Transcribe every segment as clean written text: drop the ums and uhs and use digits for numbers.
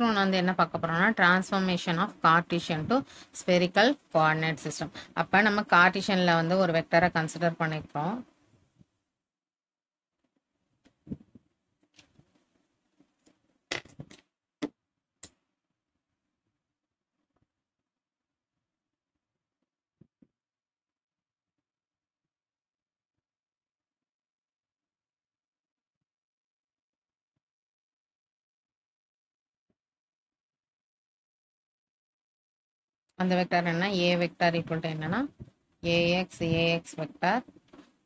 ஒன்று வந்து என்ன பார்க்க போகிறோம்னா transformation of cartesian to spherical coordinate system. அப்போ நம்ம கார்ட்டீசியனில் வந்து ஒரு வெக்டரை கன்சிடர் பண்ணிக்கிறோம். அந்த வெக்டர் என்ன ஏ வெக்டர் ஈக்குவல் டு என்னன்னா A x vector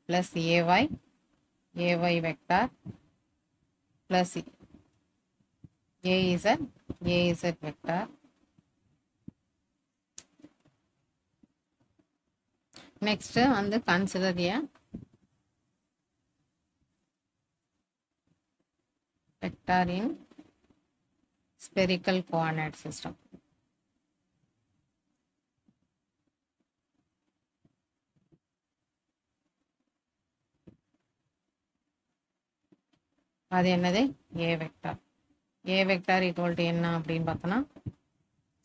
plus A y vector plus AZ vector. Next வந்து consider A vector in spherical coordinate system. அது என்னது ஏ வெக்டர் ஈக்குவல் டு என்ன அப்படின்னு பார்த்தோன்னா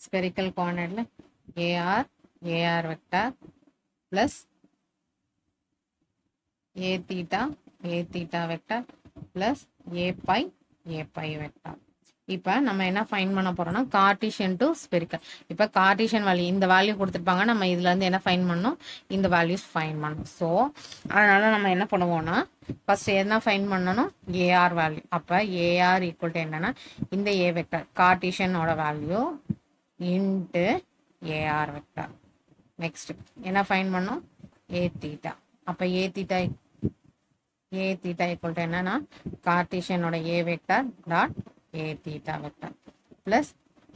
ஸ்பெரிக்கல் கோஆர்டினேட்ல A r vector plus A theta vector plus A by vector. இப்போ நம்ம என்ன ஃபைன் பண்ண போறோம்னா கார்ட்டீசியன் டு ஸ்பெரிக்கல். இப்போ கார்ட்டீசியன் வேல்யூ இந்த வேல்யூ கொடுத்துருப்பாங்க, நம்ம இதுல இருந்து என்ன ஃபைன் பண்ணணும், இந்த வேல்யூஸ் ஃபைன் பண்ணணும். ஸோ அதனால நம்ம என்ன பண்ணுவோம்னா ஃபர்ஸ்ட் என்ன ஃபைன் பண்ணணும், ஏஆர் வேல்யூ. அப்போ ஏஆர் ஈக்குவல் டு என்னன்னா இந்த ஏ வெக்டர் கார்ட்டீசியனோட value into AR vector. Next என்ன ஃபைன் பண்ணோம், ஏ தீட்டா. அப்போ ஏ தீட்டா ஈக்குவல் டு என்னன்னா கார்ட்டீசியனோட A vector dot A theta vector plus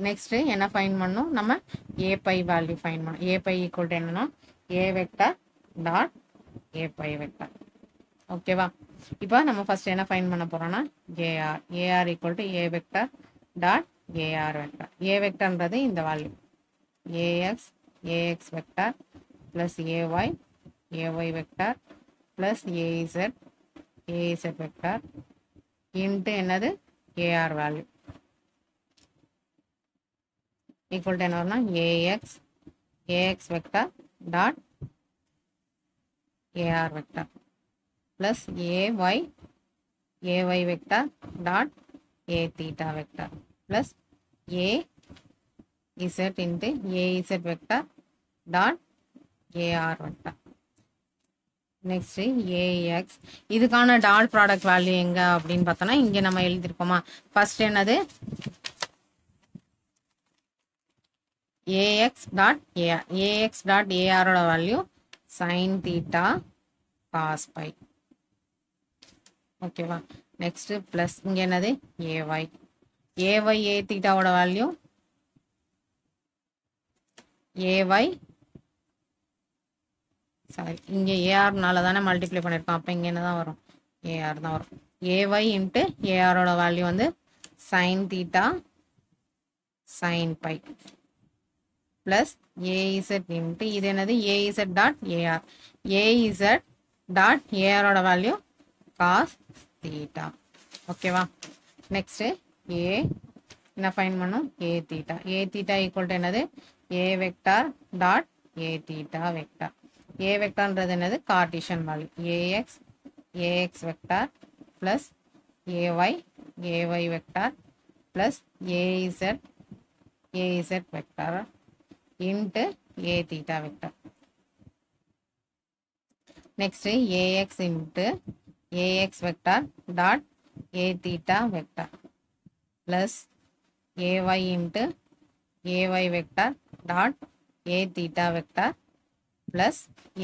next என்ன ஃபைன் பண்ணோம், நம்ம ஏ பை வேல்யூ ஃபைன் பண்ணோம். ஏ பை ஈக்குவல் டு என்னன்னா A vector dot A by vector. ஓகேவா? இப்போ நம்ம ஃபர்ஸ்ட் என்ன ஃபைன் பண்ண போறோம்னா A r equal to A vector dot AR vector. A வெக்டர்ன்றது இந்த value A x vector plus A y vector plus A z vector into என்னது ஏஆர் வேல்யூ ஈக்குவல் டு என்ன வரும்னா A x vector dot AR vector plus A y vector dot ஏ theta vector plus AZ into A z vector dot AR vector. Next A x இதுக்கான dot product value எங்க அப்படின்னு பார்த்தோம்னா இங்க நம்ம எழுதிருக்கோமா. ஃபர்ஸ்ட் என்னது ஏஎக்ஸ் டாட் ஏஆரோட value sine theta cos phi. ஓகேவா? நெக்ஸ்ட் பிளஸ் இங்க என்னது ஏஒய் ஏ தீட்டாவோட வேல்யூ ஏஒய் சாரி இங்கே ஏஆர்னால தானே மல்டிப்ளை பண்ணியிருக்கோம். அப்போ இங்கே என்ன தான் வரும், ஏஆர் தான் வரும். ஏஒய் இன்ட்டு ஏஆரோட வேல்யூ வந்து sine theta sine phi plus AZ into இது என்னது A z dot A r A z dot ஏஆரோட வேல்யூ காஸ் தீட்டா. ஓகேவா? நெக்ஸ்ட் ஏ என்ன ஃபைன் பண்ணும், ஏ தீட்டா ஈக்குவல் டு என்னது A vector dot A theta vector. A வெக்டார்ன்றது என்னது Cartesian value A x vector plus A y vector plus A z vector into ஏ theta vector. Next A x into A x vector dot ஏ theta vector plus A Y into A Y vector dot ஏ theta vector plus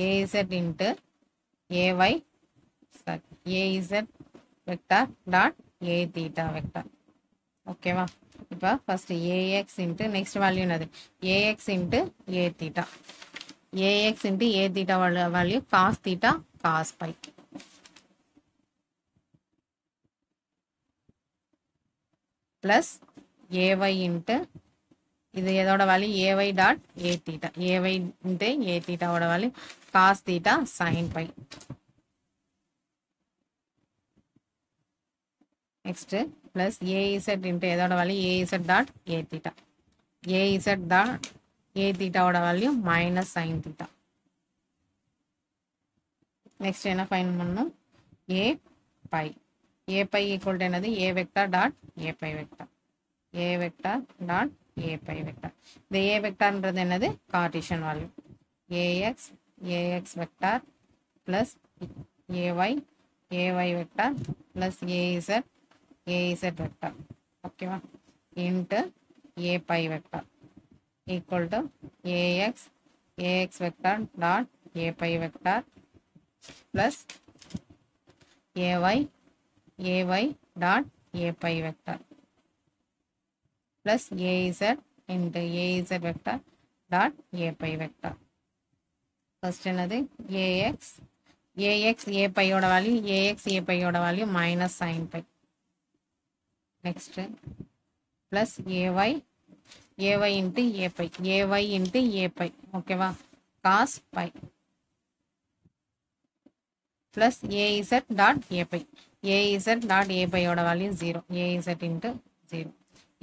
AZ into AZ vector dot ஏ theta vector. ஓகேவா? இப்போ first A X into next value என்னது A X into ஏ theta value cos theta cos pi plus A Y into இது எதோட value A Y dot A theta A Y into A தீட்டாவோட value cos theta sine pi next plus AZ into எதோட value A Z dot A theta. A Z dot A தீட்டாவோட value minus sine theta. Next என்ன find பண்ணணும்? ஏ pi. A pi equal to என்னது? A vector dot A pi vector. A vector dot A pi vector. இந்த A வெக்டார்ன்றது என்னது? Cartesian value. A X A X vector plus A Y A Y vector plus A Z A Z vector. ஓகேவா? Into A pi vector equal to A X A X vector dot A pi vector plus ay dot a pi vector plus az into az vector dot a pi vector. First என்னது? ax a pi ஓட value ax a pi ஓட value minus sin pi. Next plus ay into a pi ay into a pi. ஓகேவா? cos pi plus az dot a pi. az dot a pi ஓட value 0. az into 0.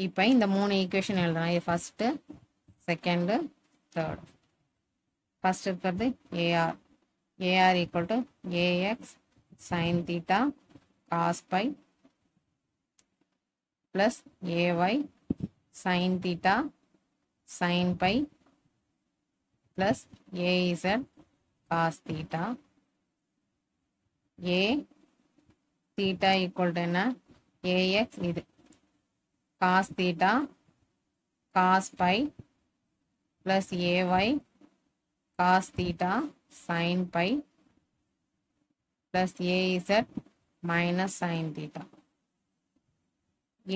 இப்போ இந்த மூணு equation எழுதலாம். இது first, second, third. First இருக்கிறது ar. ar equal to ax sin theta cos pi plus ay sin theta sin pi plus az cos theta. a theta equal to என்ன? ax இது cos theta cos pi plus ay cos theta sin pi plus az minus sin theta.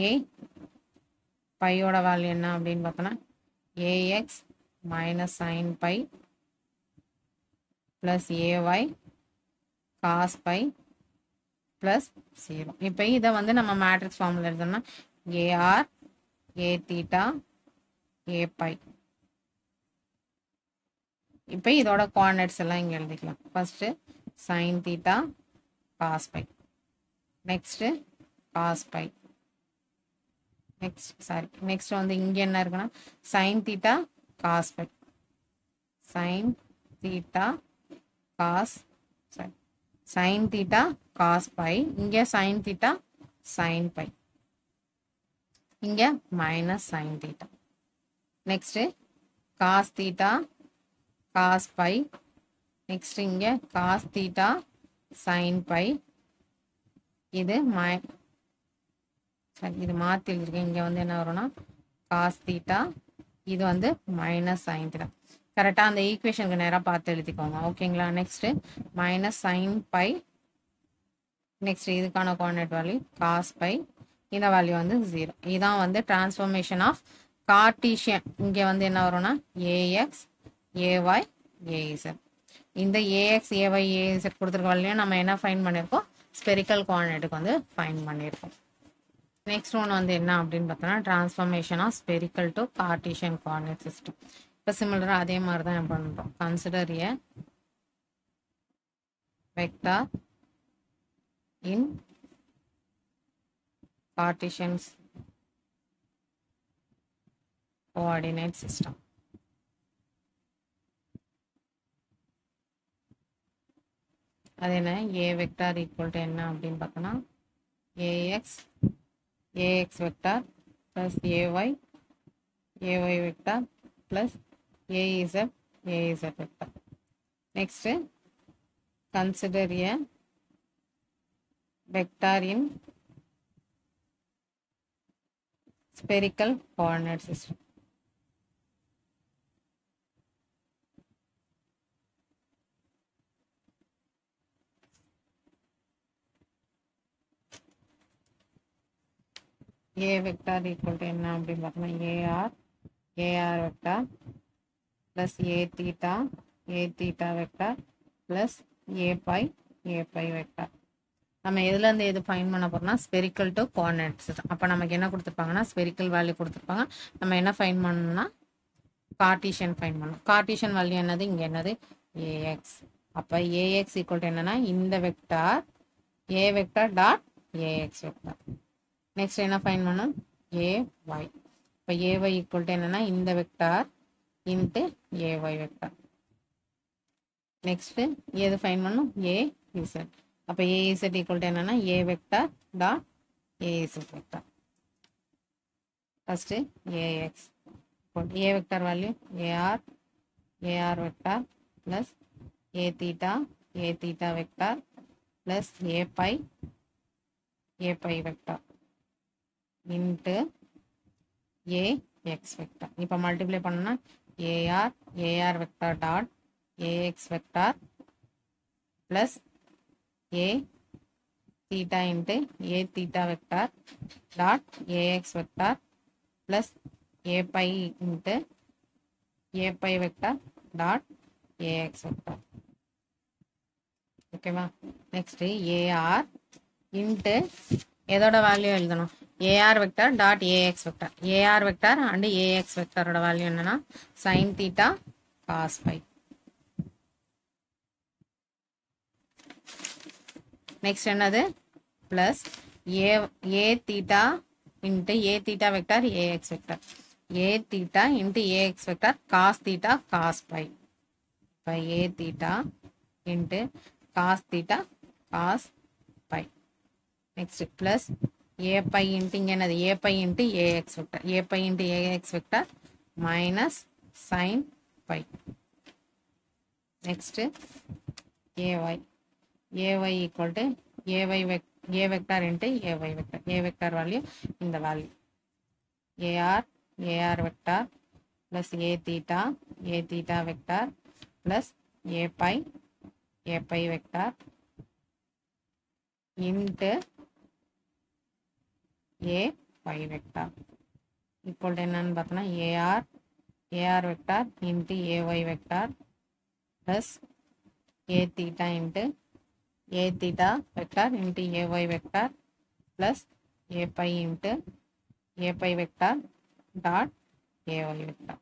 a பையோட value என்ன அப்படின்னு பார்த்தோன்னா ax minus sin pi plus ay cos pi plus 0. இப்போ இதை வந்து நம்ம மேட்ரிக்ஸ் ஃபார்முலா எழுதணும்னா ar a theta a pi. இப்போ இதோட கோஆர்டினேட்ஸ் எல்லாம் இங்கே எழுதிக்கலாம். First sin theta cos pi, next cos pi, next வந்து இங்கே என்ன இருக்குன்னா sin theta cos pi, sin theta cos sin theta cos pi, இங்க sin theta sin pi, இங்க minus sin theta. Next cos theta cos pi, next இங்க cos theta sin pi, இது இது மாத்தி எழுதிருக்கேன். இங்க வந்து என்ன வரும்னா cos theta, இது வந்து minus sin theta. கரெக்டா அந்த ஈக்குவேஷனுக்கு நேரா பார்த்து எழுதிக்கோங்க. ஓகேங்களா? Next minus sine pi, next இதுக்கான கோஆர்டினேட் வேல்யூ காஸ் பை, இந்த வேல்யூ வந்து 0. இதான் வந்து டிரான்ஸ்ஃபர்மேஷன் ஆஃப் கார்ட்டீசியன். இங்க வந்து என்ன வரும்னா ஏஎக்ஸ் ஏஒய் ஏஇசட். இந்த ஏஎக்ஸ் ஏஒய் ஏஇசட் கொடுத்துருக்க வேல்யூ நம்ம என்ன ஃபைன் பண்ணியிருக்கோம்? ஸ்பெரிக்கல் கோஆர்டினேட்டுக்கு வந்து ஃபைன் பண்ணியிருக்கோம். நெக்ஸ்ட் ஒன் வந்து என்ன அப்படின்னு பார்த்தோம்னா transformation of spherical to Cartesian coordinate system. இப்போ சிமிலராக அதே மாதிரி தான் என்ன பண்ணுறோம்? Consider A vector in Cartesians coordinate system. அது என்ன? ஏ வெக்டார் ஈக்குவல் டு என்ன அப்படின்னு பார்த்தோன்னா A X A X vector plus A Y A Y vector plus A Z A Z vector. Next consider A vector in spherical coordinate system. A vector equal to என்ன அப்படின்னு பார்த்தோம்னா AR vector plus A theta vector plus A pi vector. நம்ம எதுல இருந்து எது find பண்ண போறோம்னா spherical to coordinates. அப்ப நமக்கு என்ன கொடுத்துருப்பாங்கன்னா ஸ்பெரிக்கல் வேல்யூ கொடுத்துருப்பாங்க. நம்ம என்ன ஃபைண்ட் பண்ணணும்னா கார்ட்டீசியன் ஃபைண்ட் பண்ணணும். கார்ட்டீசியன் வேல்யூ என்னது? இங்க என்னது? AX. அப்ப AX ஈக்குவல் டு என்னன்னா இந்த vector A vector dot AX vector. Next என்ன ஃபைண்ட் பண்ணும் ay. இப்போ ay ஈக்குவல் டு என்னன்னா இந்த vector into ay vector. Next எது ஃபைண்ட் பண்ணும் az. அப்போ az ஈக்குவல் டு என்னன்னா a vector dot az vector. First ax a vector value ar vector plus a theta vector plus a pi vector into ax vector. இப்போ multiply பண்ணா ar vector dot ax vector plus a theta into a theta vector dot ax vector plus a pi into a pi vector dot ax vector. ஓகேவா? Next ar into எதோட value எழுதணும் ar vector dot ax vector. ar vector and ax வெக்டாரோட value என்னன்னா sin theta cos phi. Next என்னது plus a theta into a theta vector ax vector. a theta into ax vector cos theta cos phi. இப்போ a theta into cos theta cos phi. Next plus a pi into இங்கே என்னது a pi into ax vector. a pi into ax vector minus sin phi. Next ay equal to a vector into ay vector. a vector value இந்த value ar vector plus a theta vector plus a pi vector into a pi vector equal to என்னன்னு பார்த்தோன்னா ar vector into ay vector plus a theta into a theta vector into ay vector plus a pi into a pi vector dot ay vector.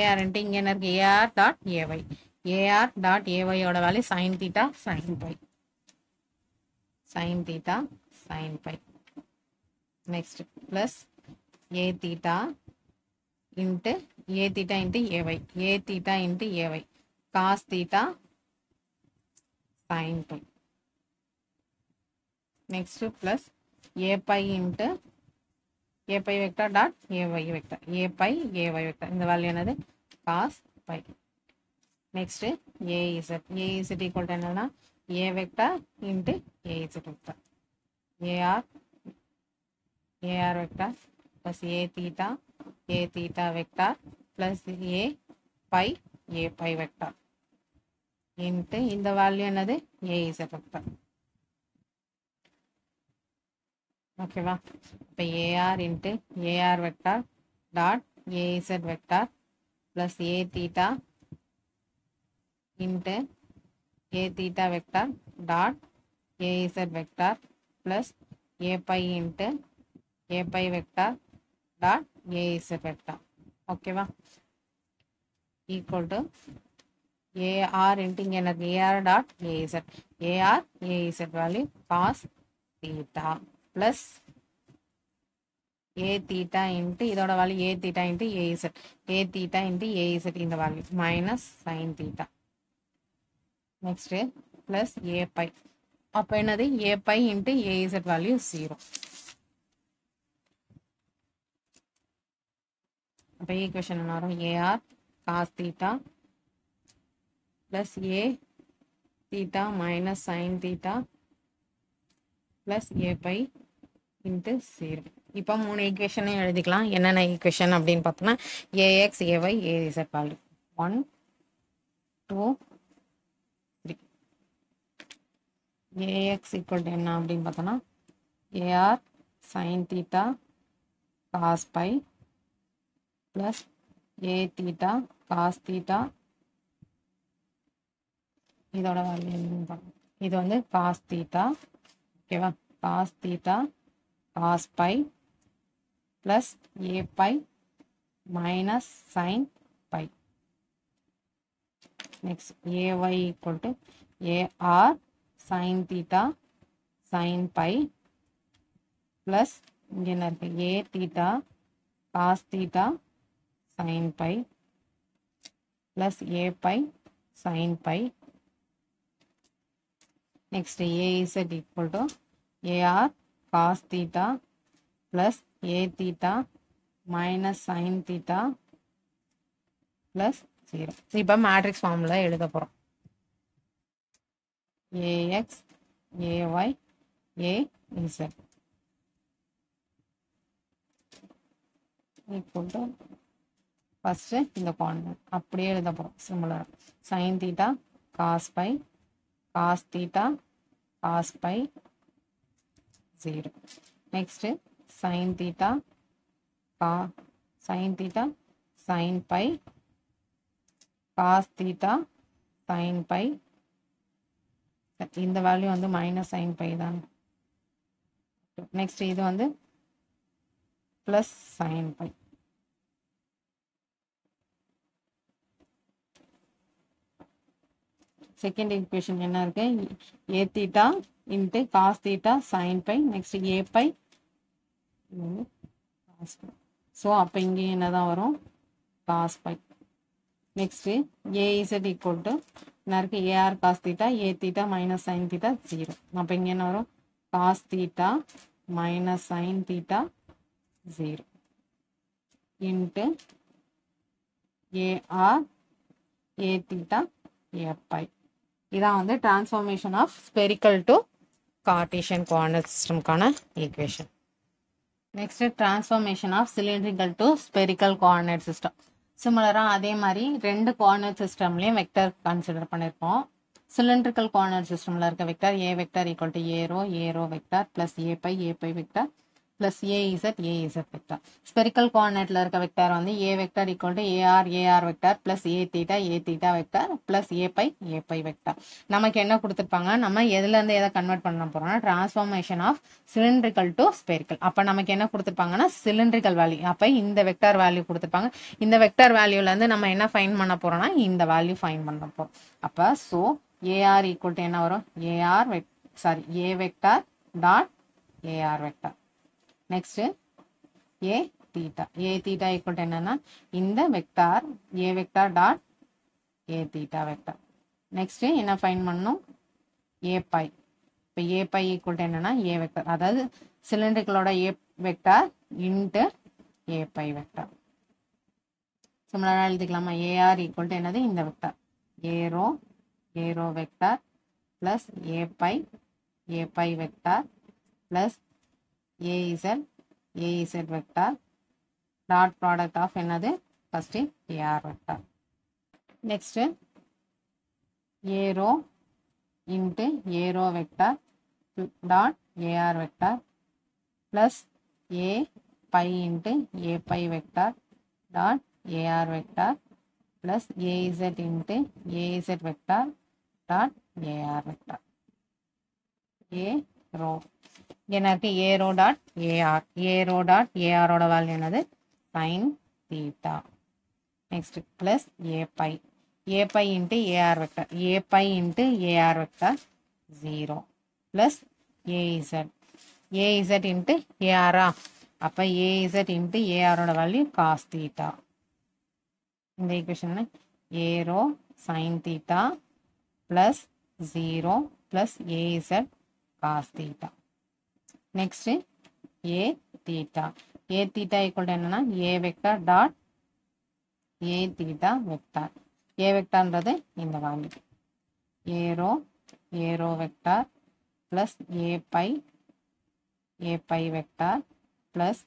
ar into இங்கே என்ன இருக்கு ar dot ay ஓட value sin theta sin pi. Next plus a theta into ay cos theta sin pi. Next plus a pi into a pi vector dot ay vector. a pi ay vector இந்த value என்னது cos pi. Next az equal to என்னன்னா a vector into az vector. ar vector plus a theta vector plus a pi vector into இந்த value என்னது az vector. ஓகேவா? இப்போ ar into ar vector dot az vector plus a theta into a theta vector dot az vector plus a pi into a pi vector dot az vector. ஓகேவா? Equal to ar into இங்கே என்னது ar dot az value cos theta plus a theta into இதோட value a theta into az இந்த value minus sin theta. Next plus a pi. அப்போ என்னது a pi into az value 0. அப்போ equation என்ன வரும் ar cos theta plus a theta minus sin theta plus a pi into 0. இப்போ 3 ஈக்குவேஷனையும் எழுதிக்கலாம். என்னென்ன equation அப்படின்னு பார்த்தோம்னா ax ay az value 1 2 3. ax equal to என்ன அப்படின்னு பார்த்தோம்னா ar sin theta cos pi plus a theta cos theta இதோட value இது வந்து cos theta. ஓகேவா? cos theta cos pi plus a pi minus sin pi. Next ay equal to ar sin theta sin pi plus இங்கே என்ன இருக்கு ஏ theta cos theta sine pi plus A pi sine pi. Next a x equal to a r cos theta plus A theta minus sine theta plus 0. இப்போ matrix formula எழுத போகிறோம். A x a y a z equal to first இந்த கான்வென்ட் அப்படியே எழுத போகிறோம். Similar sine theta cos pi cos theta cos pi 0. Next sine theta sine theta sine pi cos theta sine by. இந்த value வந்து மைனஸ் சைன் பை தான். நெக்ஸ்ட் இது வந்து plus sine pi. Second equation என்ன இருக்கு ஏ theta into cos theta sine pi. Next a pi. So அப்போ இங்கே என்னதான் வரும் cos pi. Next a z equal to என்ன இருக்கு a r cos theta a theta minus sine theta 0. அப்போ இங்கே என்ன வரும் cos theta minus sine theta 0 into a r a theta a pi. இதான் வந்து transformation of spherical to Cartesian coordinate சிஸ்டம்கான equation. Next transformation of cylindrical to spherical coordinate system. சிமிலராக அதே மாதிரி ரெண்டு கோஆர்டினேட் சிஸ்டம்லேயும் வெக்டர் கன்சிடர் பண்ணியிருப்போம். சிலிண்ட்ரிக்கல் கோஆர்டினேட் சிஸ்டமில் இருக்க vector A vector equal to A rho vector plus A by vector plus AZ vector. Spherical கோஆர்டினேட்டில் இருக்க வெக்டர் வந்து A vector equal to A R vector plus A theta vector plus A by vector. நமக்கு என்ன கொடுத்துருப்பாங்க, நம்ம எதுலேருந்து எதை கன்வெர்ட் பண்ண போகிறோம்னா transformation of cylindrical to spherical. அப்போ நமக்கு என்ன கொடுத்துருப்பாங்கன்னா சிலிண்ட்ரிக்கல் வேல்யூ. அப்போ இந்த வெக்டர் வேல்யூ கொடுத்துருப்பாங்க. இந்த வெக்டர் வேல்யூலேருந்து நம்ம என்ன ஃபைன் பண்ண போகிறோம்னா இந்த வேல்யூ ஃபைன் பண்ண போகிறோம். அப்போ ஸோ ஏஆர் ஈக்குவல் டு என்ன வரும் a vector dot AR vector. Next A theta equal to என்னன்னா இந்த வெக்டார் ஏ வெக்டார் டாட் ஏ தீட்டா வெக்டார். நெக்ஸ்ட் என்ன ஃபைன் பண்ணணும் ஏ பை. இப்போ ஏ பை ஈக்குவல் டு என்னன்னா ஏ வெக்டார், அதாவது சிலிண்ட்ரிக்கலோட A vector into A pi vector. சிமிலராக எழுதிக்கலாமா ஏஆர் ஈக்குவல் டு என்னது இந்த vector A rho vector plus A pi vector plus A Z vector dot product of என்னது first A R vector. Next A rho into A rho vector dot A R vector plus ஏ pi into ஏ pi vector dot A R vector plus AZ into AZ vector dot A R vector. A rho என்ன இருக்கு A rho dot ஏஆரோட value என்னது sign theta. Next plus A pi into AR vector 0 plus AZ into ஏஆரா. அப்போ A Z into ஏஆரோட value cos theta. இந்த equation A rho sine theta plus 0 plus A Z cos theta. Next A theta equal to என்னன்னா A vector dot A theta vector. A வெக்டார்ன்றது இந்த value A rho vector plus A pi vector plus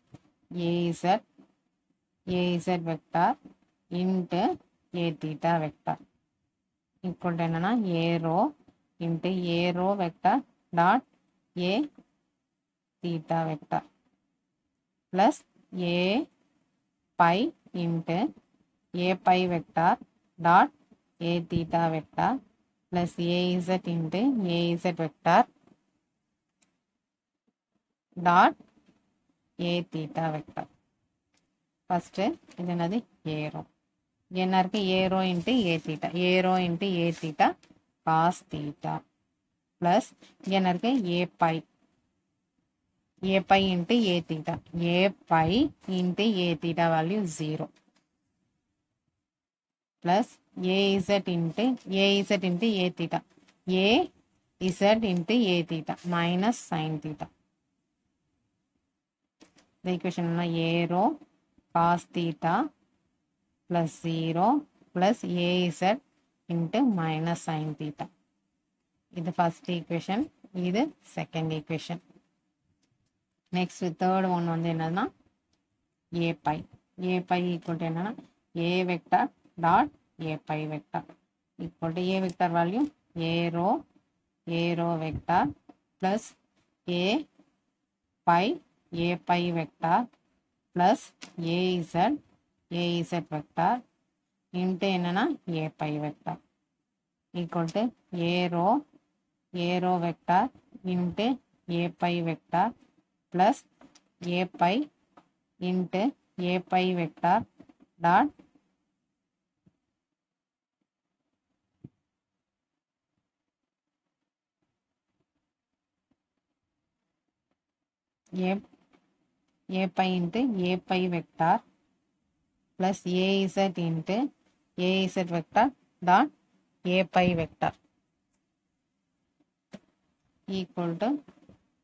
A Z vector into A theta vector equal to என்னன்னா A rho into A rho vector dot ஏ theta vector plus ஏ pi into ஏ pi vector dot ஏ theta vector plus AZ into AZ vector dot ஏ theta vector. First இது என்னது a rho என்ன இருக்கு a rho into ஏ theta cos theta plus என்ன இருக்கு ஏ a pi into a theta. A pi into a theta value 0 plus az into a theta. A z into a theta minus sin theta. The equation is a rho cos theta plus 0 plus az into minus sin theta. This is first equation. This is second equation. Next third one வந்து என்னன்னா a pi. A pi equal to என்னன்னா a vector dot a pi vector equal to a vector value a rho vector plus a pi vector plus az vector into என்னன்னா a pi vector equal to a rho vector into a pi vector plus a pi into a pi vector dot a pi into a pi vector plus az into az vector dot a pi vector equal to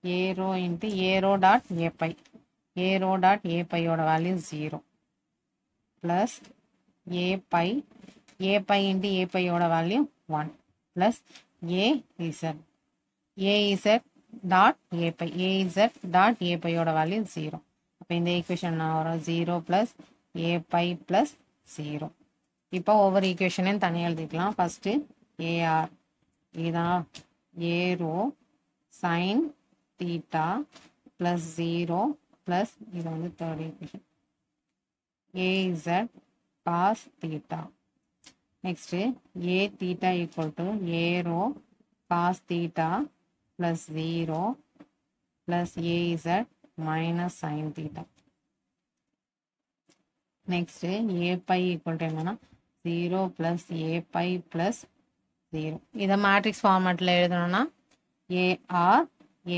a rho into a rho dot a pi. A rho dot a pi oda value 0 plus a pi into a pi oda value 1 plus az dot a pi. Az dot a pi oda value 0. அப்போ இந்த equation வரும் 0 plus a pi plus 0. இப்போ ஒவ்வொரு ஈக்குவேஷனையும் தனியாக எழுதிக்கலாம். First ar இதான் a rho sin theta plus 0 plus இது வந்து third equation az cos theta. Next a theta equal to a rho cos theta plus 0 plus az minus sin theta. Next a pi equal to என்னன்னா 0 plus a pi plus 0. இதை matrix ஃபார்மேட்டில் எழுதணும்னா ar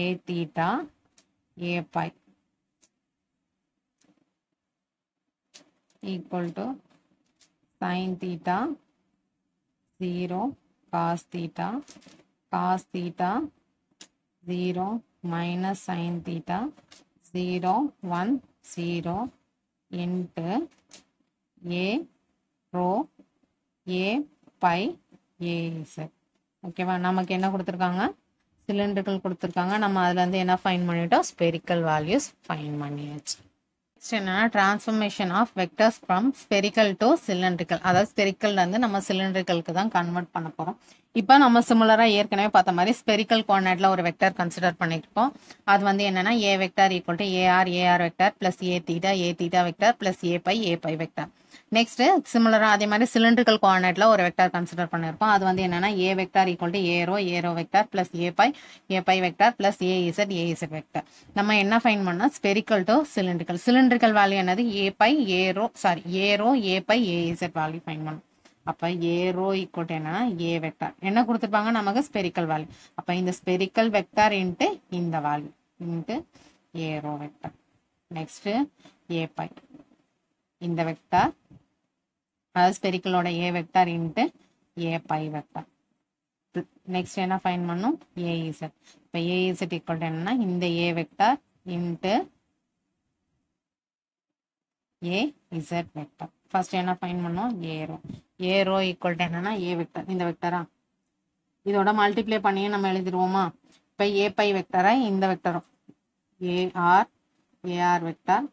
a theta a pi equal to sin theta 0 cos theta 0 minus sin theta 0 1 0 into a rho a pi az. ஓகேவா, நமக்கு என்ன கொடுத்துருக்காங்க, cylindrical கொடுத்துருக்காங்க. நம்ம அதுல இருந்து என்ன ஃபைண்ட் பண்ணிட்டோம், ஸ்பெரிக்கல் வேல்யூஸ் ஃபைண்ட் பண்ணியாச்சு. நெக்ஸ்ட் என்னன்னா transformation of vectors from spherical to cylindrical. அதாவது ஸ்பெரிக்கல்ல இருந்து நம்ம சிலிண்ட்ரிக்கலுக்கு தான் கன்வெர்ட் பண்ண போறோம். இப்போ நம்ம சிமிலரா ஏற்கனவே பார்த்த மாதிரி ஸ்பெரிக்கல் கோஆர்டினேட்ல ஒரு வெக்டர் கன்சிடர் பண்ணிருக்கோம். அது வந்து என்னன்னா a vector equal to ar vector plus a theta vector plus a pi vector. Next சிமிலரா அதே மாதிரி சிலிண்ட்ரிக்கல் கோஆர்டினேட்ல ஒரு வெக்டர் கன்சிடர் பண்ணிருக்கோம். அது வந்து என்னன்னா a vector equal to a rho vector plus a pi vector plus az vector. நம்ம என்ன ஃபைண்ட் பண்ணா ஸ்பெரிக்கல் டு சிலிண்ட்ரிக்கல் வேல்யூ என்னது a rho a pi az value find பண்ணணும். அப்ப a ரோ ஈக்குவல் டு என்னன்னா a வெக்டர் என்ன கொடுத்துருப்பாங்க நமக்கு ஸ்பெரிக்கல் வேல்யூ. அப்ப இந்த ஸ்பெரிக்கல் வெக்டர் இன்ட்டு இந்த value into a rho vector. Next a pi இந்த வெக்டர் அதாவது ஸ்பெரிக்கலோட a vector into a pi vector. Next என்ன ஃபைண்ட் பண்ணும் az. இப்போ az ஈக்குவல் டு என்னன்னா இந்த a vector into az vector. First என்ன ஃபைண்ட் பண்ணோம் a ரோ ஈக்குவல் டு என்னன்னா a வெக்டர் இந்த வெக்டரா இதோட மல்டிப்ளை பண்ணி நம்ம எழுதிடுவோமா. இப்போ a பை வெக்டரா இந்த வெக்டரும் ar vector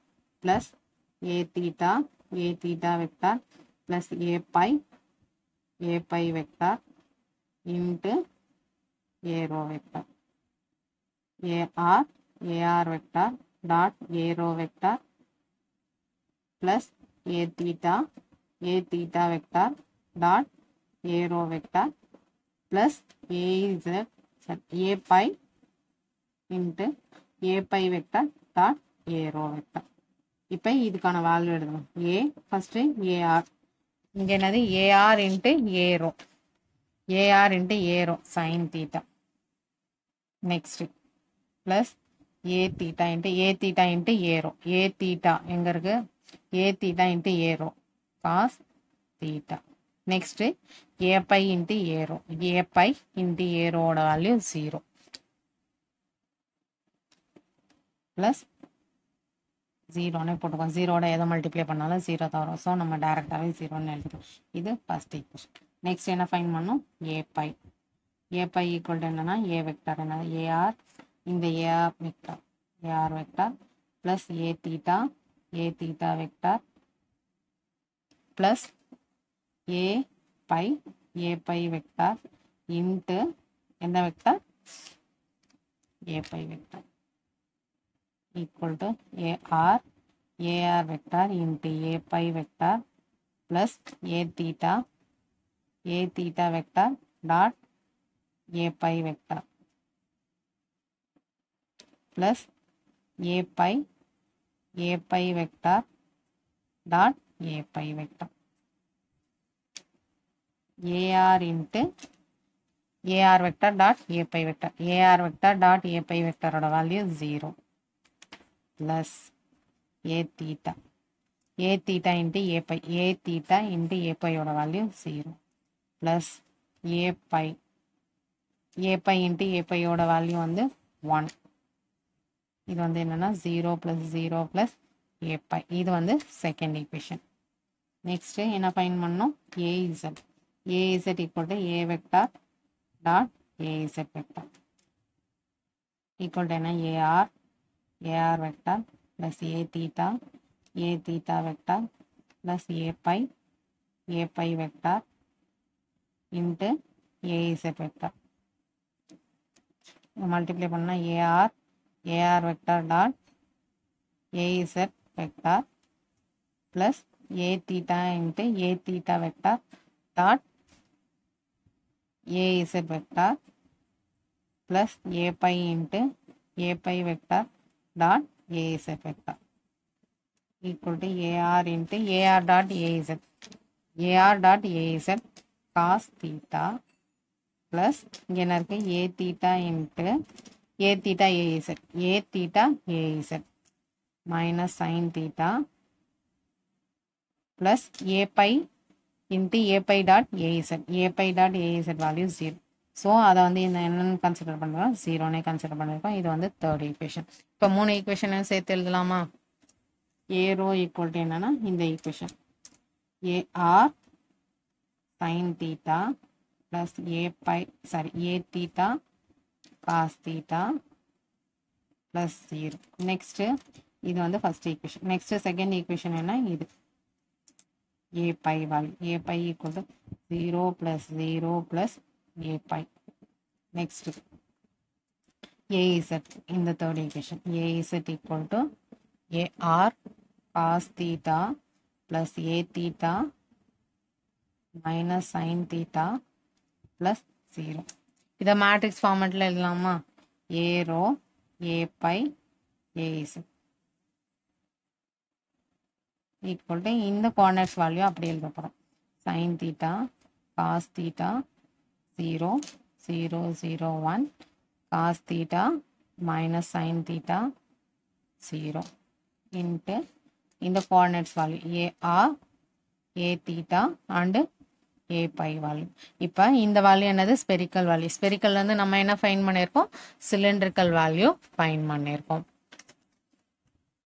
plus a theta vector plus a pi vector into a rho vector ar vector dot a rho vector plus a theta vector dot a rho vector plus a pi into a pi vector dot a rho vector. இப்போ இதுக்கான value எடுக்கணும். a first ar இங்க என்னது ar into a rho sin theta. Next plus A theta into A rho. A theta எங்கே இருக்கு? ஏ theta into A rho cos theta. Next A pi into A rho. A pi into A ரோட value 0 plus 0னே போட்டுக்கோம். 0ட எதை multiply பண்ணாலும் 0 தான் வரும். So நம்ம டேரெக்டாகவே 0ன்னு எழுதிடும். இது ஃபர்ஸ்ட் ஈக்குவேஷன். நெக்ஸ்ட் என்ன ஃபைன் பண்ணணும்? ஏ pi. A pi equal to என்னன்னா ஏ வெக்டார் என்ன? ஏஆர் இந்த A R vector. A R vector plus ஏ தீட்டா வெக்டார் ப்ளஸ் ஏ பை வெக்டார் இன்ட்டு எந்த vector? A pi vector equal to AR vector into A pi vector plus A theta vector dot A pi vector plus A pi vector dot A pi vector. AR into AR vector dot A pi vector. AR vector dot A pi vector oda value 0 plus A theta into A pi. A theta into A pi oda value 0 plus A pi into A pi oda value வந்து 1. இது வந்து என்னன்னா 0 plus 0 plus A pi. இது வந்து second equation. Next என்ன find பண்ணோம்? AZ equal to A vector dot AZ vector equal to என்ன? AR vector plus A theta vector plus A pi vector into AZ vector. Multiply பண்ணா AR vector dot AZ vector plus A theta into A theta vector dot AZ vector plus A pi into A pi vector dot AZ vector equal to AR into AR dot AZ cos theta plus இங்க என்ன இருக்கு? A theta into A theta AZ minus sin theta plus A pi into A pi dot AZ value 0. So அதை வந்து என்னென்னு consider பண்ணுறோம்? 0னே consider பண்ணியிருக்கோம். இது வந்து தேர்ட் ஈக்குவேஷன். இப்போ 3 ஈக்குவேஷனை சேர்த்து எழுதலாமா? ஏ ரோ ஈக்குவல் டு என்னன்னா இந்த equation a r sine theta plus ஏ theta cos theta plus 0. Next இது வந்து first equation. Next second equation என்ன? இது A pi value. A pi equal to 0 plus 0 plus A pi. Next, AZ in the third equation. AZ equal to AR cos theta plus A theta minus sin theta plus 0. இதை matrix ஃபார்மேட்டில் எழுதலாமா? A rho, A pi, AZ. equal to இந்த coordinates value அப்படி எழுத போகிறோம். sin theta cos theta 0 0 0 1 cos theta minus sin theta 0 into இந்த coordinates value AR A theta and A pi value. இப்போ இந்த வேல்யூ என்னது? Spherical value. ஸ்பெரிக்கல் வந்து நம்ம என்ன ஃபைன் பண்ணியிருக்கோம்? சிலிண்ட்ரிக்கல் வேல்யூ ஃபைன் பண்ணியிருக்கோம்.